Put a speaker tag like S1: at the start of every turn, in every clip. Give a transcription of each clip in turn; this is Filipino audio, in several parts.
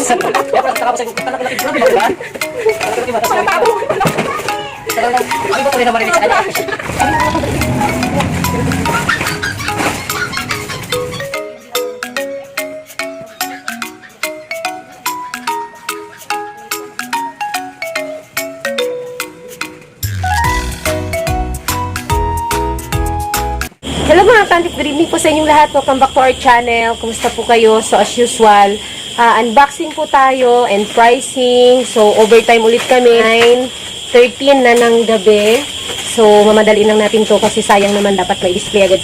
S1: Kaya pala sa kapos, tanong ko na kibula bilang ba? Ano ba tuloy na marinig sa kanya?
S2: Hello mga kantik, good evening po sa inyong lahat. Welcome back to our channel. Kumusta po kayo? So as usual, unboxing po tayo and pricing. So overtime ulit kami. 9:13 na ng gabi. So mamadali lang natin to kasi sayang naman dapat may display agad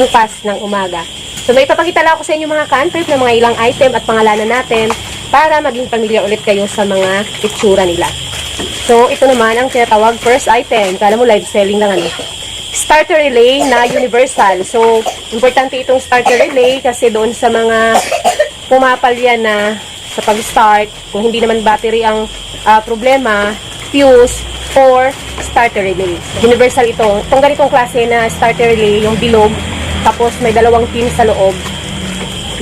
S2: bukas ng umaga. So may ipapakita lang ako sa inyo mga kantik na mga ilang item at pangalanan natin para maging pamilyar ulit kayo sa mga itsura nila. So ito naman ang tinatawag first item. Kala mo live selling lang ano. Starter relay na universal. So, importante itong starter relay kasi doon sa mga pumapalya na sa pag-start, kung hindi naman battery ang problema, fuse or starter relay. Universal ito. Itong ganitong klase na starter relay, yung bilog, tapos may dalawang pin sa loob.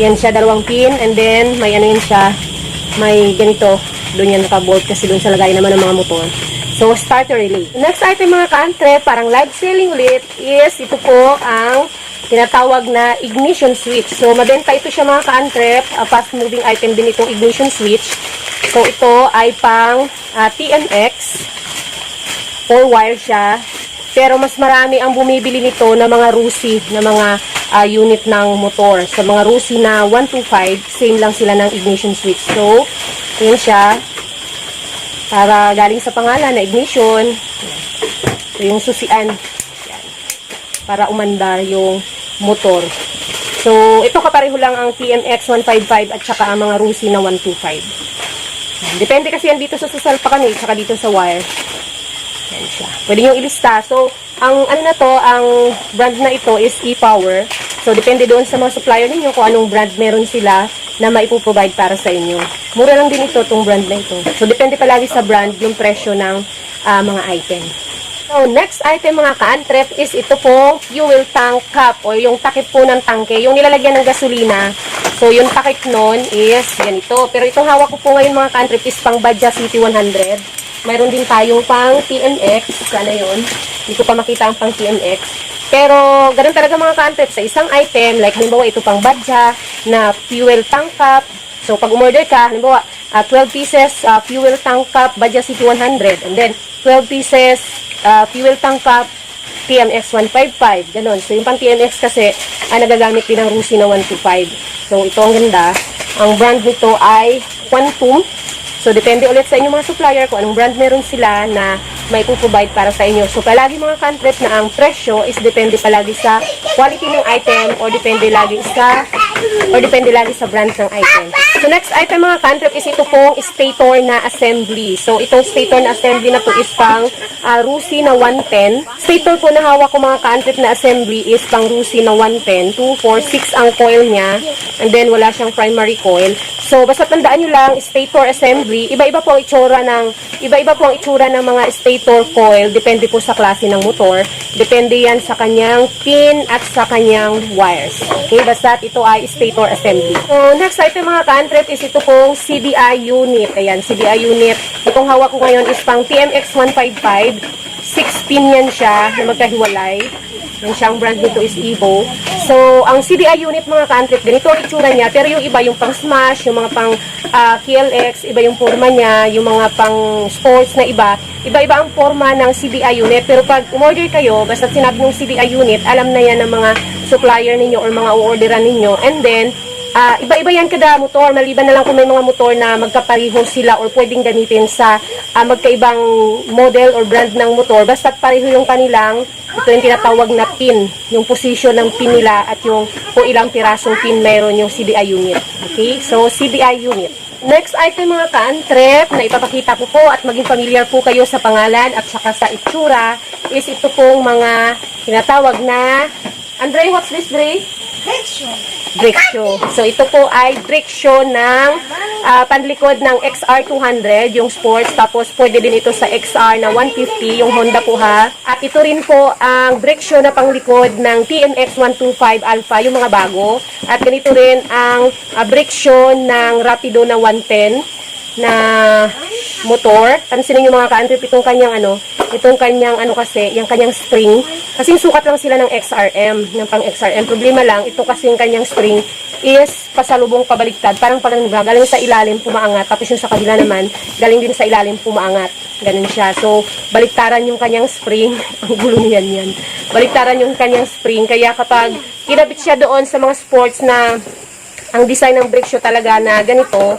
S2: Yan siya, dalawang pin, and then may ano yun siya, may ganito, doon yan naka-bolt kasi doon sa lagay naman ng mga motor. So, starter relay. Next item mga ka-antre, parang live selling ulit, is ito po ang tinatawag na ignition switch. So, mabenta ito siya mga ka-antre, fast moving item din itong ignition switch. So, ito ay pang TMX, 4-wire siya. Pero mas marami ang bumibili nito na mga Rusi, na mga unit ng motor. So, mga Rusi na 125, same lang sila ng ignition switch. So, yun siya. Para galing sa pangalan na ignition. So, yung susian. Yan. Para umandar yung motor. So, ito kapareho lang ang TMX 155 at saka ang mga Rusi na 125. Depende kasi yan dito sa sasalpakan at saka dito sa wire. Yan siya. Pwede nyo ilista. So, ang ano na to, ang brand na ito is E-Power. So, depende doon sa mga supplier ninyo kung anong brand meron sila na maipoprovide para sa inyo. Mura lang din ito, itong brand na ito. So, depende palagi sa brand yung presyo ng mga item. So, next item mga ka-antrep is ito po, fuel tank cap o yung takip po ng tangke. Yung nilalagyan ng gasolina. So, yung takip nun is ganito. Pero itong hawak ko po ngayon mga ka-antrep is pang Badja City 100. Mayroon din tayong pang TMX. Sana yun. Hindi ko pa makita ang pang TMX. Pero, ganun talaga mga ka-antrep, sa isang item, like halimbawa ito pang Badja na fuel tank cap. So, pag umorder ka, halimbawa, 12 pieces fuel tank cap Badja City 100. And then, 12 pieces fuel tank cap TMX 155. Ganun. So, yung pang TMX kasi, nagagamit din ng Rusi na 125. So, ito ang ganda. Ang brand nito ay Quantum. So, depende ulit sa inyong mga supplier kung anong brand meron sila na may provide para sa inyo. So, palagi mga ka-antrep na ang presyo is depende palagi sa quality ng item or depende lagi sa brand ng item. So, next item mga ka-antrep is ito pong stator na assembly. So, itong stator na assembly na to is pang Rusi na 110. Stator po na hawak ko mga ka-antrep na assembly is pang Rusi na 110. 2, 4, 6 ang coil niya. And then, wala siyang primary coil. So, basta tandaan nyo lang, stator assembly, iba-iba po ang itsura ng mga stator coil, depende po sa klase ng motor. Depende yan sa kanyang pin at sa kanyang wires. Okay, basta ito ay stator assembly. So, next item mga ka-antrep is ito pong CDI unit. Ayan, CDI unit. Itong hawak ko ngayon is pang TMX 155. 6 pin yan siya na magkahiwalay. Yan siya, ang brand nito is Evo. So, ang CDI unit mga ka-antrep, ganito ang itsura niya. Pero yung iba, yung pang Smash, yung mga pang KLX, iba yung forma niya. Yung mga pang sports na iba-iba ang forma ng CDI unit. Pero pag umorder kayo, basta sinabi ng CDI unit, alam na yan ng mga supplier ninyo or mga orderan ninyo. And then, iba-iba yan kada motor, maliban na lang kung may mga motor na magkapareho sila or pwedeng gamitin sa magkaibang model or brand ng motor. Basta pareho yung kanilang, ito yung tinatawag na pin, yung position ng pin nila at yung kung ilang pirasong pin meron yung CDI unit. Okay, so CDI unit. Next item mga ka-antrep na ipapakita ko po at maging familiar po kayo sa pangalan at saka sa itsura is ito pong mga tinatawag na, Andre, what's this, Dre? brake shoe. So, ito po ay brake shoe ng panlikod ng XR200, yung sports. Tapos, pwede din ito sa XR na 150, yung Honda po ha. At ito rin po ang brake shoe na panglikod ng TMX 125 Alpha, yung mga bago. At ganito rin ang brake shoe ng Rapido na 110 na motor. Pansinin yung mga ka-antrip, itong kanyang kasi, yung kanyang spring. Kasi sukat lang sila ng XRM, ng pang XRM. Problema lang, ito kasi yung kanyang spring is pasalubong pabaliktad. Parang galing sa ilalim, pumaangat. Tapos yung sa kabila naman, galing din sa ilalim, pumaangat. Ganun siya. So, baliktaran yung kanyang spring. Ang gulo niyan yan. Baliktaran yung kanyang spring. Kaya kapag kinabit siya doon sa mga sports na ang design ng brake shoe talaga na ganito,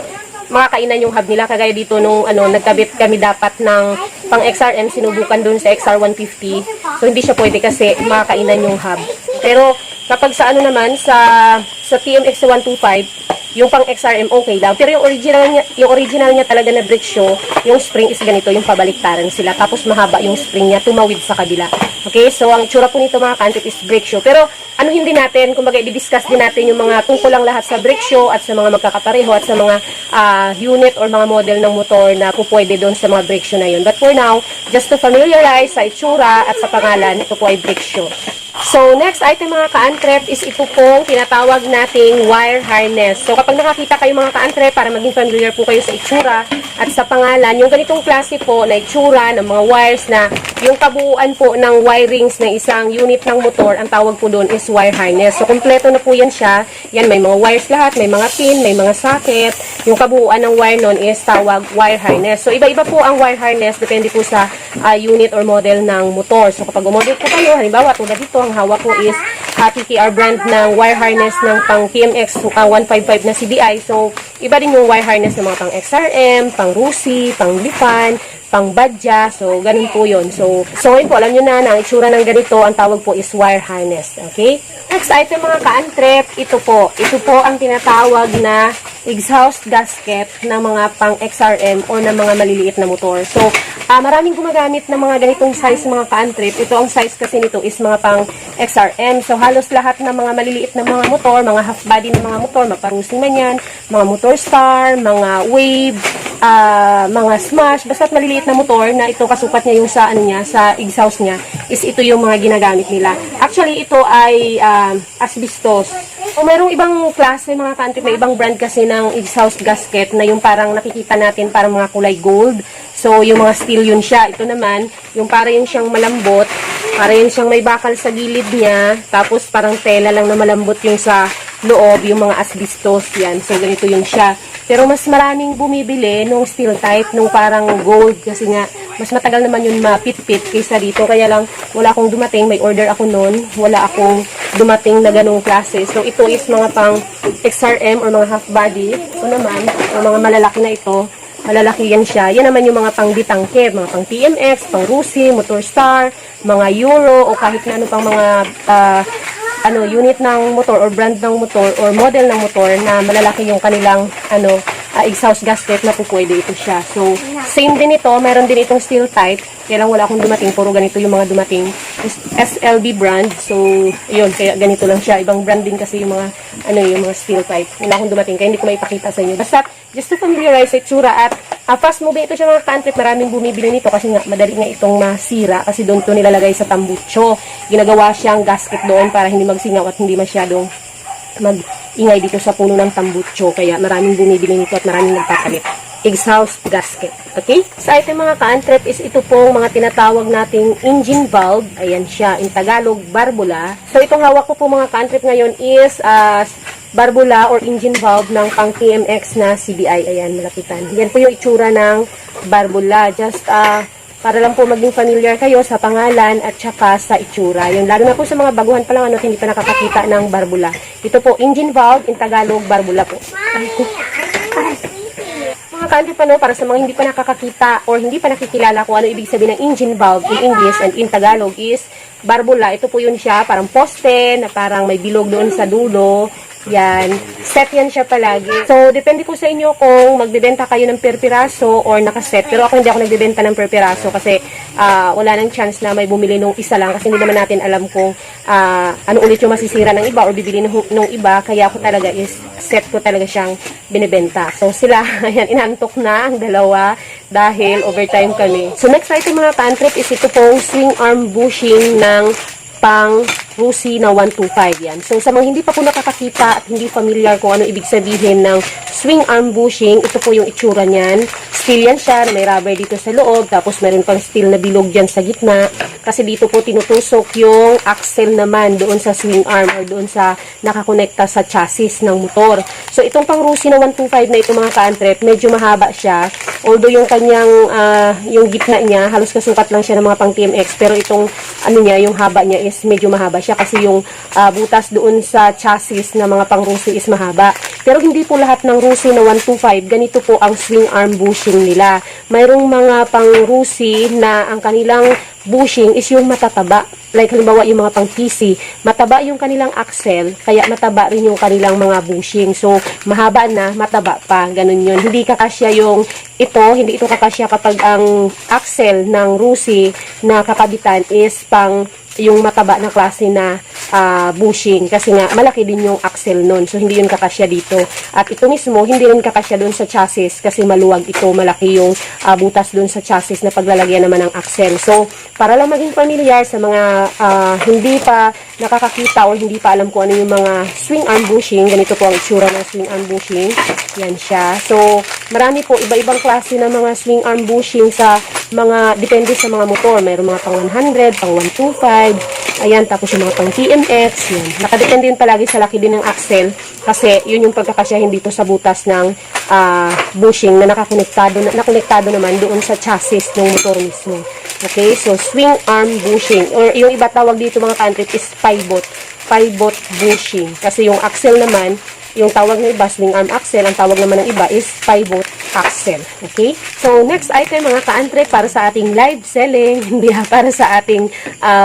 S2: makakainan yung hub nila. Kagaya dito nung nagkabit kami dapat ng pang XRM, sinubukan dun sa XR150. So, hindi siya pwede kasi makakainan yung hub. Pero, kapag sa naman, sa TMX 125, yung pang XRM okay lang. Pero yung original niya talaga na brake shoe, yung spring is ganito, yung pabaliktaran sila. Tapos mahaba yung spring niya, tumawid sa kabila. Okay, so ang tsura po nito mga ka-antrip is brake shoe. Pero hindi natin, kumbaga i-discuss din natin yung mga tungkol lang lahat sa brake shoe at sa mga magkakapareho at sa mga unit or mga model ng motor na pupwede doon sa mga brake shoe na yun. But for now, just to familiarize sa itsura at sa pangalan, ito po ay brake shoe. So, next item mga ka-antrep is ito pong tinatawag nating wire harness. So, kapag nakakita kayo mga ka-antrep, para maging familiar po kayo sa itsura at sa pangalan, yung ganitong klase po na itsura ng mga wires na yung kabuuan po ng wirings ng isang unit ng motor, ang tawag po doon is wire harness. So, kompleto na po yan siya. Yan, may mga wires lahat, may mga pin, may mga socket. Yung kabuuan ng wire nun is tawag wire harness. So, iba-iba po ang wire harness, depende po sa unit or model ng motor. So, kapag umorder po kayo, halimbawa, tulad dito, ang hawak ko is TKR brand ng wire harness ng pang TMX 155 na CDI. So, iba din yung wire harness ng mga pang XRM, pang Rusi, pang Lipan, pang Badja. So, ganun po yun. So ngayon po, alam nyo na ang itsura ng ganito, ang tawag po is wire harness. Okay? Next item mga ka-antrep, ito po. Ito po ang tinatawag na exhaust gasket ng mga pang XRM o ng mga maliliit na motor. So, maraming gumagamit ng mga ganitong size mga ka-antrep. Ito ang size kasi nito is mga pang XRM. So, halos lahat ng mga maliliit na mga motor, mga half body ng mga motor, maparusing man yan, mga motor star, mga wave, mga smash, basta't maliliit na motor na ito kasukat niya yung sa sa exhaust niya, is ito yung mga ginagamit nila. Actually, ito ay asbestos. O mayroong ibang klase mga ka-antrep, may ibang brand kasi ng exhaust gasket na yung parang nakikita natin parang mga kulay gold. So, yung mga steel yun siya. Ito naman, yung para yung siyang malambot, para yung siyang may bakal sa gilid niya, tapos parang tela lang na malambot yung sa loob, yung mga asbestos yan. So, ganito yung siya. Pero mas maraming bumibili nung steel type, nung parang gold, kasi nga, mas matagal naman yun mapit-pit kaysa dito. Kaya lang, wala akong dumating, may order ako noon, wala akong dumating na ganung klase. So, ito is mga pang XRM or mga half body. Ito naman, o mga malalaki na ito, malalaki yan siya. Yan naman yung mga pang ditangke, mga pang TMX, pang Rusi, Motor Star, mga Euro, o kahit na ano pang mga unit ng motor or brand ng motor or model ng motor na malalaki yung kanilang exhaust gasket na po pwede ito siya. So, same din ito. Meron din itong steel type. Kaya lang wala akong dumating. Puro ganito yung mga dumating. SLB brand. So, yun. Kaya ganito lang siya. Ibang brand din kasi yung mga, yung mga steel type. Wala akong dumating. Kaya hindi ko maipakita sa inyo. Basta, just to familiarize sa itsura at fast moving ito siya mga ka-antrep. Maraming bumibili nito kasi nga, madali nga itong masira. Kasi doon ito nilalagay sa tambucho. Ginagawa siyang gasket doon para hindi magsingaw at hindi masyadong mag-ingay dito sa puno ng tambucho. Kaya maraming bumibili nito at maraming nagpapalit. Exhaust gasket. Okay? Sa item mga ka-antrep is ito pong mga tinatawag nating engine valve. Ayan siya. In Tagalog, barbula. So itong hawak ko po mga ka-antrep ngayon is barbula or engine valve ng pang TMX na CBI. Ayan, malapitan. Yan po yung itsura ng barbula. Just para lang po maging familiar kayo sa pangalan at saka sa itsura. Yun, lalo na po sa mga baguhan pa lang hindi pa nakakakita ng barbula. Ito po, engine valve, in Tagalog, barbula po. Mga ka-antrep para sa mga hindi pa nakakakita or hindi pa nakikilala kung ano ibig sabihin ng engine valve in English and in Tagalog is barbula. Ito po yun siya, parang poste na parang may bilog doon sa dulo. Yan. Set yan siya palagi. So, depende po sa inyo kung magbebenta kayo ng per piraso or nakaset. Pero ako hindi ako nagbebenta ng per piraso kasi wala nang chance na may bumili nung isa lang kasi hindi naman natin alam kung ano ulit yung masisira ng iba or bibili nung iba. Kaya ako talaga is set ko talaga siyang binibenta. So, sila, ayan, inantok na ang dalawa dahil overtime kami. So, next item mga ka-antrip is ito pong swing arm bushing ng pang Rusi na 125 yan. So, sa mga hindi pa po nakakakita at hindi familiar kung ano ibig sabihin ng swing arm bushing, ito po yung itsura niyan. Steel yan siya, may rubber dito sa loob, tapos meron pang steel na bilog dyan sa gitna. Kasi dito po tinutusok yung axle naman doon sa swing arm or doon sa nakakonekta sa chassis ng motor. So, itong pang Rusi na 125 na ito mga ka-antrep, medyo mahaba siya. Although yung kanyang, yung gitna niya, halos kasukat lang siya ng mga pang TMX, pero itong, ano niya, yung haba niya is medyo mahaba siya kasi yung butas doon sa chassis na mga pang Rusi is mahaba. Pero hindi po lahat ng Rusi na 125, ganito po ang swing arm bushing nila. Mayroong mga pang Rusi na ang kanilang bushing is yung matataba. Like halimbawa yung mga pang PC, mataba yung kanilang axle, kaya mataba rin yung kanilang mga bushing. So, mahaba na, mataba pa. Ganun yun. Hindi kakasya yung hindi ito kakasya kapag ang axle ng Rusi na kakabitan is pang yung mataba na klase na bushing. Kasi nga, malaki din yung axle nun. So, hindi yun kakasya dito. At ito mismo, hindi rin kakasya dun sa chassis kasi maluwag ito. Malaki yung butas dun sa chassis na paglalagyan naman ng axle. So, para lang maging familiar sa mga hindi pa nakakakita o hindi pa alam kung ano yung mga swing arm bushing, ganito po ang itsura ng swing arm bushing. Yan siya. So, marami po iba-ibang klase ng mga swing arm bushing sa mga, depende sa mga motor. Mayroong mga pang 100, pang 125, ayan, tapos yung mga pang TMX, yan. Nakadepende yun palagi sa laki din ng axle kasi yun yung pagkakasyahin dito sa butas ng bushing na nakonektado naman doon sa chassis ng motor mismo. Okay, so swing arm bushing or yung iba tawag dito mga ka-antrip is pivot bushing kasi yung axle naman, yung tawag ng iba swing arm axle, ang tawag naman ng iba is pivot axle. Okay, so next item mga ka-antrip para sa ating live selling, hindi para sa ating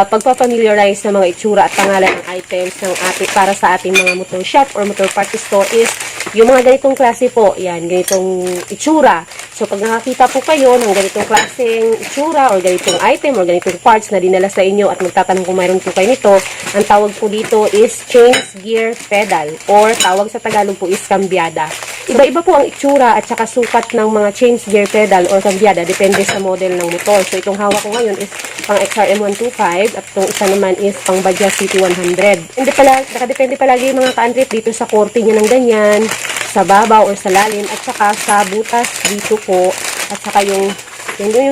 S2: pagpapamiliarize ng mga itsura at pangalan ng items ng para sa ating mga motor shop or motor parts store is yung mga ganitong klase po, yan, ganitong itsura. So, pag nakakita po kayo ng ganitong klaseng itsura or ganitong item or ganitong parts na dinala sa inyo at magtatanong kung mayroon po kayo nito, ang tawag po dito is change gear pedal or tawag sa Tagalog po is kambyada. Iba-iba po ang itsura at saka sukat ng mga change gear pedal or kambyada depende sa model ng motor. So, itong hawak ko ngayon is pang XRM 125 at itong isa naman is pang Bajaj City 100. Nakadepende palagi yung mga ka-antrip dito sa korte niya ng ganyan, sa babaw or sa lalim at saka sa butas dito po at saka yung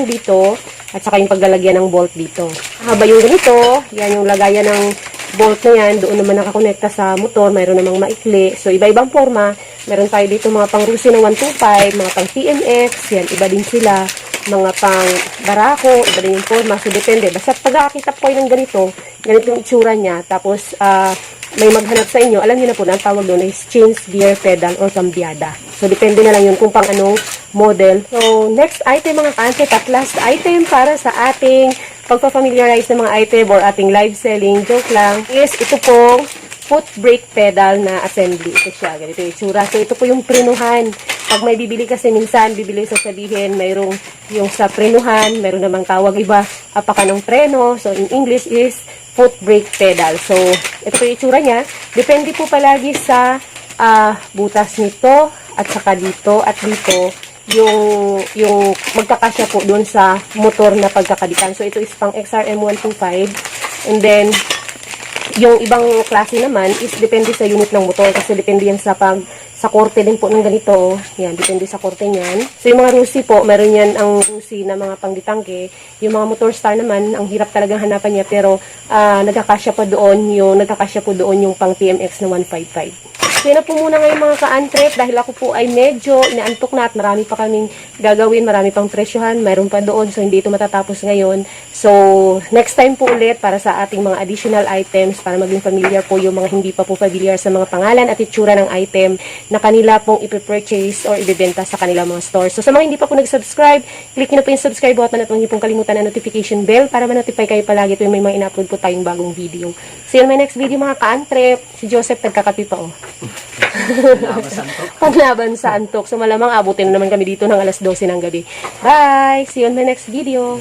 S2: dito at saka yung paglalagyan ng bolt dito. Haba yung ganito, yan yung lagayan ng bolt na yan, doon naman nakakonekta sa motor, mayroon namang maikli. So, iba-ibang forma. Meron tayo dito mga pang Rusi na 125, mga pang TMX, yan, iba din sila. Mga pang Barako, iba din yung forma. So, depende. Basta pag nakakita po kayo ng ganito yung itsura niya, tapos, may maghanap sa inyo, alam niyo na po na ang tawag doon is change gear pedal or kambyada. So, depende na lang yun kung pang anong model. So, next item mga ka-antrip at last item para sa ating pagpa-familiarize ng mga item or ating live selling, joke lang, is ito pong foot brake pedal na assembly. Ito siya, ganito yung itsura. So, ito po yung prenuhan. Pag may bibili kasi minsan, bibili sasabihin, mayroong yung sa prenuhan, mayroon namang tawag iba, apaka ng preno. So, in English is foot brake pedal. So, ito po yung itsura niya. Depende po palagi sa butas nito at saka dito at dito yung magkakasya po doon sa motor na pagkakadikan. So, ito is pang XRM 125 and then yung ibang klase naman is depende sa unit ng motor kasi depende yan sa korte din po ng ganito. Yan, depende sa korte niyan. So, yung mga Rusi po, meron yan ang Rusi na mga pangditangke. Yung mga motor star naman, ang hirap talagang hanapan niya pero nagkakasya po doon yung pang TMX na 155. So, yun na po muna ngayon mga ka-antrip dahil ako po ay medyo inaantok na at marami pa kaming gagawin, marami pang presyohan, mayroon pa doon so hindi ito matatapos ngayon. So, next time po ulit para sa ating mga additional items para maging familiar po yung mga hindi pa po familiar sa mga pangalan at itsura ng item na kanila pong ipipurchase or ibibenta sa kanilang mga stores. So, sa mga hindi pa po nag-subscribe, click nyo na po yung subscribe button at huwag nyo pong kalimutan ang notification bell para ma-notify kayo palagi tuwing may mga in-upload po tayong bagong video. See you in my next video mga ka-antrip. Si Joseph nagkakapi pa oh. Panglaban sa antok. So malamang abutin na naman kami dito ng alas 12 ng gabi. Bye! See you on the next video.